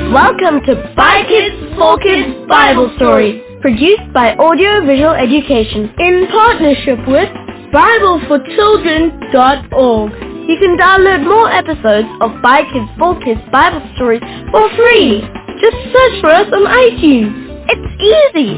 Welcome to By Kids for Kids Bible Stories, produced by Audio Visual Education in partnership with BibleForChildren.org. You can download more episodes of By Kids for Kids Bible Stories for free. Just search for us on iTunes. It's easy.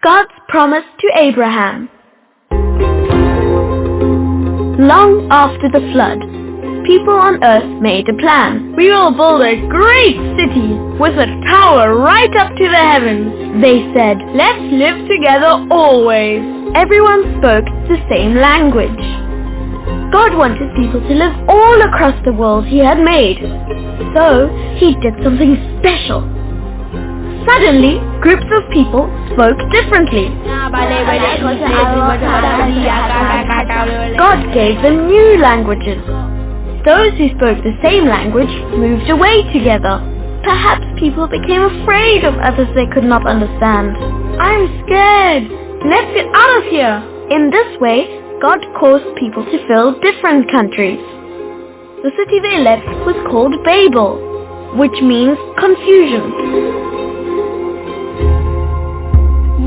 God's promise to Abraham. Long after the flood, people on earth made a plan. We will build a great city with a tower right up to the heavens. They said, let's live together always. Everyone spoke the same language. God wanted people to live all across the world He had made. So He did something special. Suddenly, groups of people spoke differently. God gave them new languages. Those who spoke the same language moved away together. Perhaps people became afraid of others they could not understand. I'm scared. Let's get out of here. In this way, God caused people to fill different countries. The city they left was called Babel, which means confusion.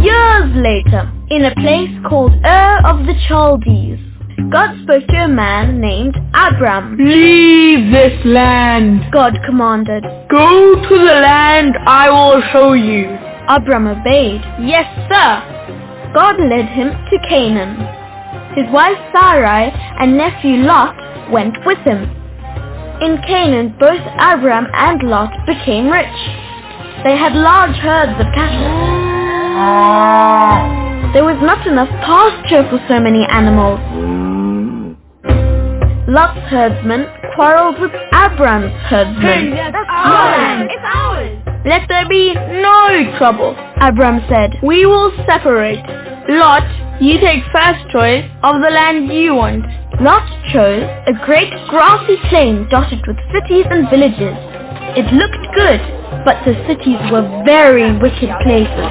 Years later, in a place called Ur of the Chaldees, God spoke to a man named Abram. Leave this land, God commanded. Go to the land I will show you. Abram obeyed. Yes, sir. God led him to Canaan. His wife Sarai and nephew Lot went with him. In Canaan, both Abram and Lot became rich. They had large herds of cattle. There was not enough pasture for so many animals. Lot's herdsmen quarreled with Abram's herdsmen. Hey, that's our land. It's ours. Let there be no trouble. Abram said, we will separate. Lot, you take first choice of the land you want. Lot chose a great grassy plain dotted with cities and villages. It looked good, but the cities were very wicked places.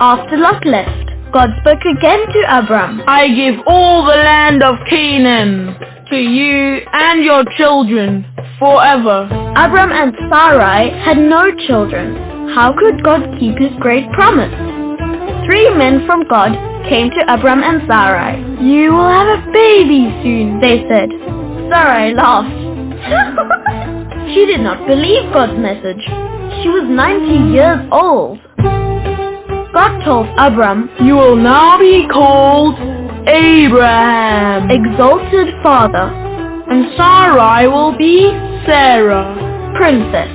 After Lot left, God spoke again to Abram. I give all the land of Canaan to you and your children forever. Abram and Sarai had no children. How could God keep His great promise? 3 men from God came to Abram and Sarai. You will have a baby soon, they said. Sarai laughed. She did not believe God's message. She was 90 years old. God told Abram, you will now be called Abraham, exalted father, and Sarai will be Sarah, princess.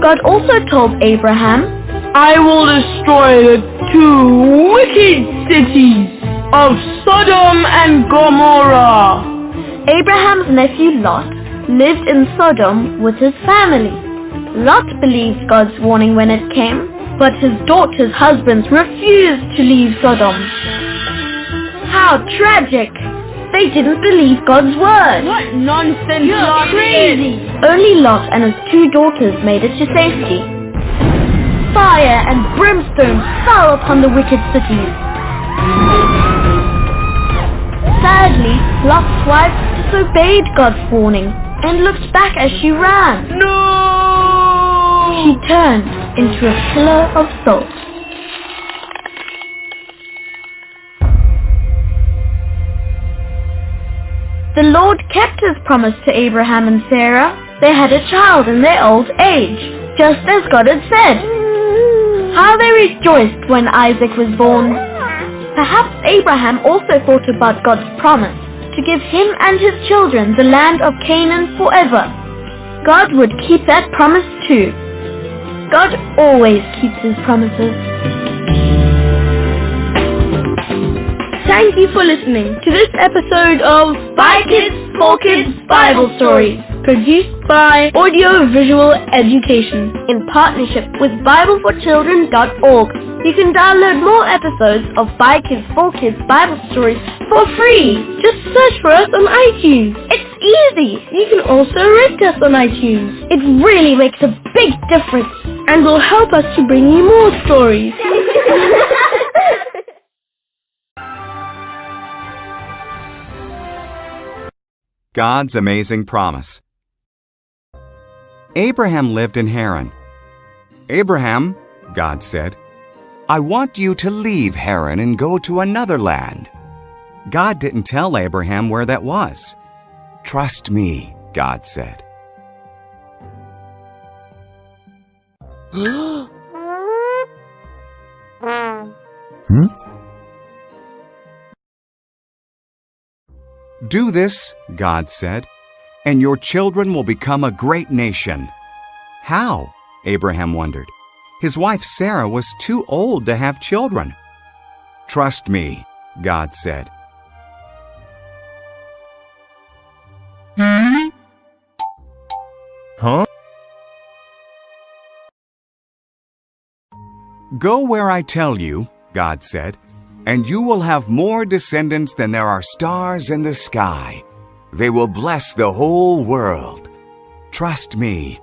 God also told Abraham, I will destroy the 2 wicked cities of Sodom and Gomorrah. Abraham's nephew Lot lived in Sodom with his family. Lot believed God's warning when it came, but his daughter's husbands refused to leave Sodom. How tragic! They didn't believe God's word. What nonsense! You're crazy! Only Lot and his 2 daughters made it to safety. Fire and brimstone fell upon the wicked cities. Sadly, Lot's wife disobeyed God's warning and looked back as she ran. No! She turned into a pillar of salt. The Lord kept His promise to Abraham and Sarah. They had a child in their old age, just as God had said. How they rejoiced when Isaac was born. Perhaps Abraham also thought about God's promise to give him and his children the land of Canaan forever. God would keep that promise too. God always keeps His promises. Thank you for listening to this episode of By Kids for Kids Bible Stories, produced by Audio Visual Education in partnership with BibleForChildren.org. You can download more episodes of By Kids for Kids Bible Stories for free. Just search for us on iTunes. It's easy. You can also rate us on iTunes. It really makes a big difference. and will help us to bring you more stories. God's amazing promise. Abraham lived in Haran. "Abraham," God said, "I want you to leave Haran and go to another land." God didn't tell Abraham where that was. "Trust me," God said. "Do this," God said, "and your children will become a great nation." How? Abraham wondered. His wife Sarah was too old to have children. "Trust me," God said. Huh? "Go where I tell you," God said, "and you will have more descendants than there are stars in the sky. They will bless the whole world. Trust me."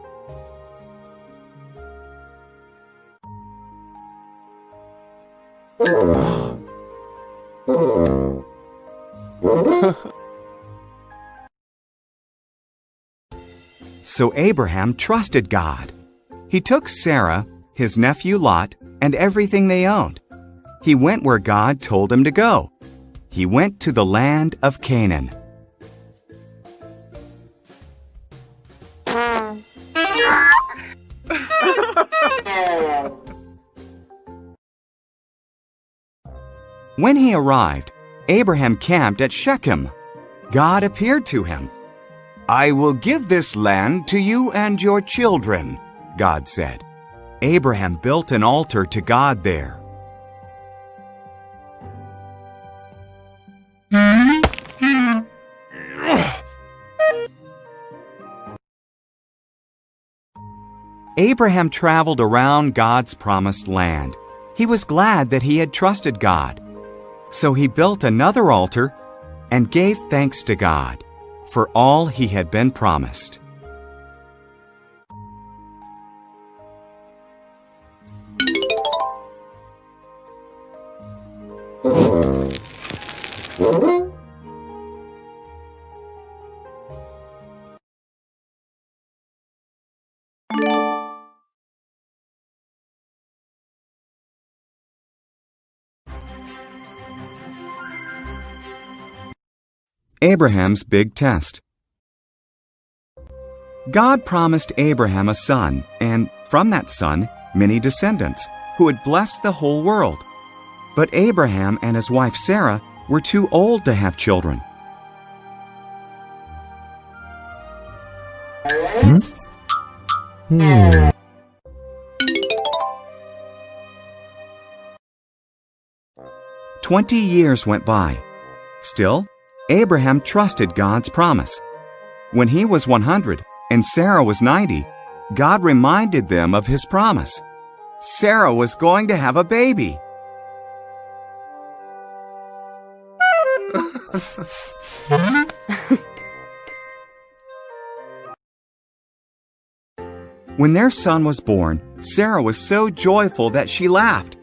So Abraham trusted God. He took Sarah, his nephew Lot, and everything they owned. He went where God told him to go. He went to the land of Canaan. When he arrived, Abraham camped at Shechem. God appeared to him. "I will give this land to you and your children," God said. Abraham built an altar to God there. Abraham traveled around God's promised land. He was glad that he had trusted God. So he built another altar and gave thanks to God for all he had been promised. Abraham's big test. God promised Abraham a son, and from that son, many descendants, who would bless the whole world. But Abraham and his wife Sarah were too old to have children. Hmm? 20 years went by. Still, Abraham trusted God's promise. When he was 100 and Sarah was 90, God reminded them of his promise. Sarah was going to have a baby. When their son was born, Sarah was so joyful that she laughed.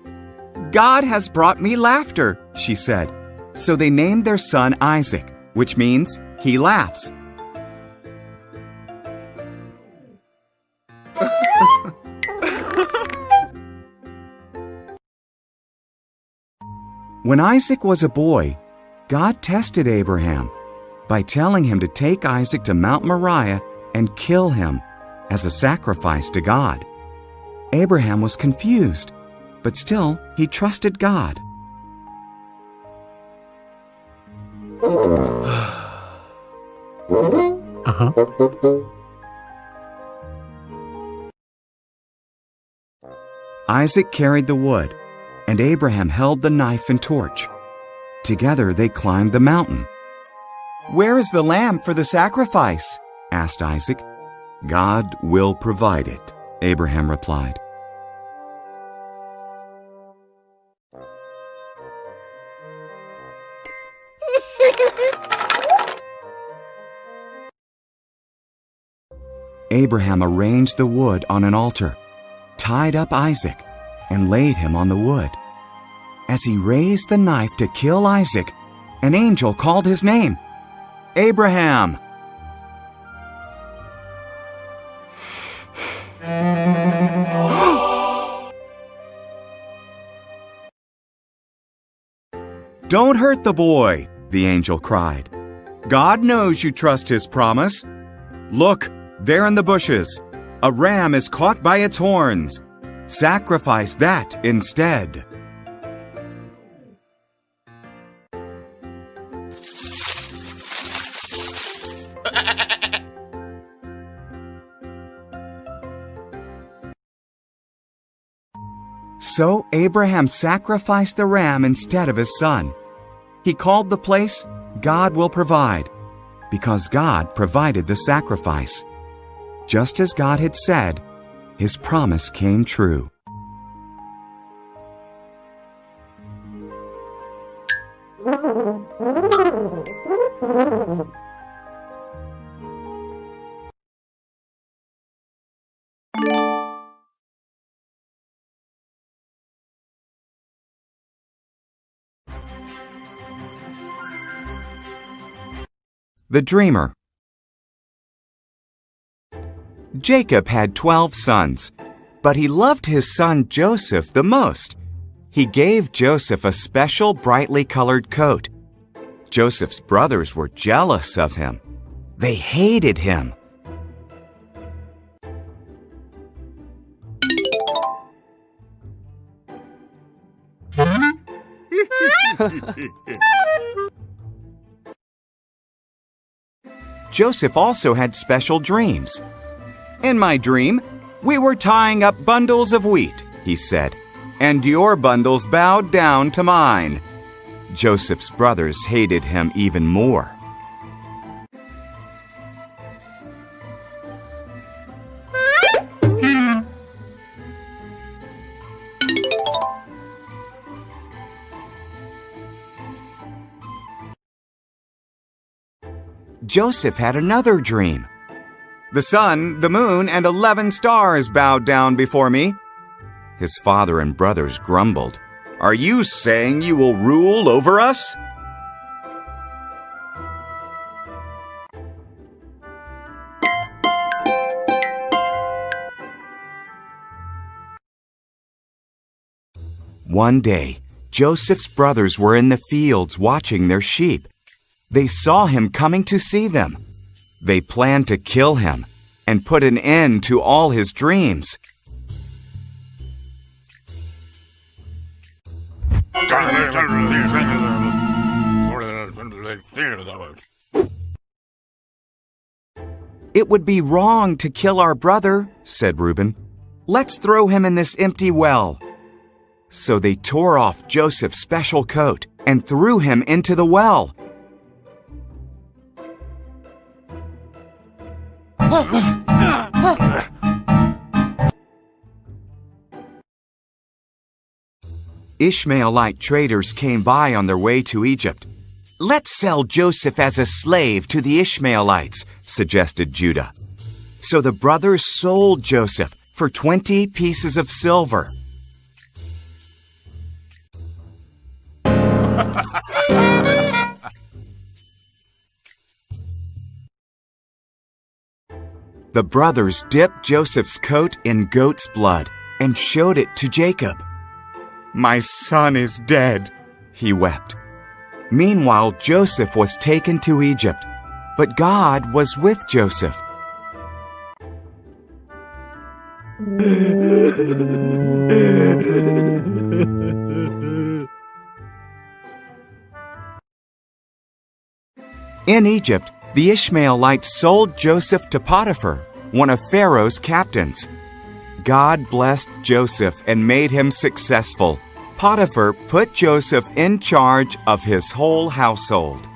"God has brought me laughter," she said. So they named their son Isaac, which means he laughs. When Isaac was a boy, God tested Abraham by telling him to take Isaac to Mount Moriah and kill him as a sacrifice to God. Abraham was confused, but still he trusted God. Isaac carried the wood, and Abraham held the knife and torch. Together they climbed the mountain. "Where is the lamb for the sacrifice?" asked Isaac. "God will provide it," Abraham replied. Abraham arranged the wood on an altar. tied up Isaac and laid him on the wood. As he raised the knife to kill Isaac, an angel called his name, Abraham. Don't hurt the boy, the angel cried. God knows you trust his promise. Look, there in the bushes, a ram is caught by its horns. Sacrifice that instead. So Abraham sacrificed the ram instead of his son. He called the place God Will Provide, because God provided the sacrifice. Just as God had said, his promise came true. The Dreamer. Jacob had 12 sons, but he loved his son Joseph the most. He gave Joseph a special brightly colored coat. Joseph's brothers were jealous of him. They hated him. Joseph also had special dreams. In my dream, we were tying up bundles of wheat, he said, and your bundles bowed down to mine. Joseph's brothers hated him even more. Joseph had another dream. The sun, the moon, and 11 stars bowed down before me. His father and brothers grumbled. Are you saying you will rule over us? One day, Joseph's brothers were in the fields watching their sheep. They saw him coming to see them. They planned to kill him and put an end to all his dreams. It would be wrong to kill our brother, said Reuben. Let's throw him in this empty well. So they tore off Joseph's special coat and threw him into the well. Ishmaelite traders came by on their way to Egypt. Let's sell Joseph as a slave to the Ishmaelites, suggested Judah. So the brothers sold Joseph for 20 pieces of silver. The brothers dipped Joseph's coat in goat's blood and showed it to Jacob. My son is dead, he wept. Meanwhile, Joseph was taken to Egypt, but God was with Joseph. In Egypt, the Ishmaelites sold Joseph to Potiphar, one of Pharaoh's captains. God blessed Joseph and made him successful. Potiphar put Joseph in charge of his whole household.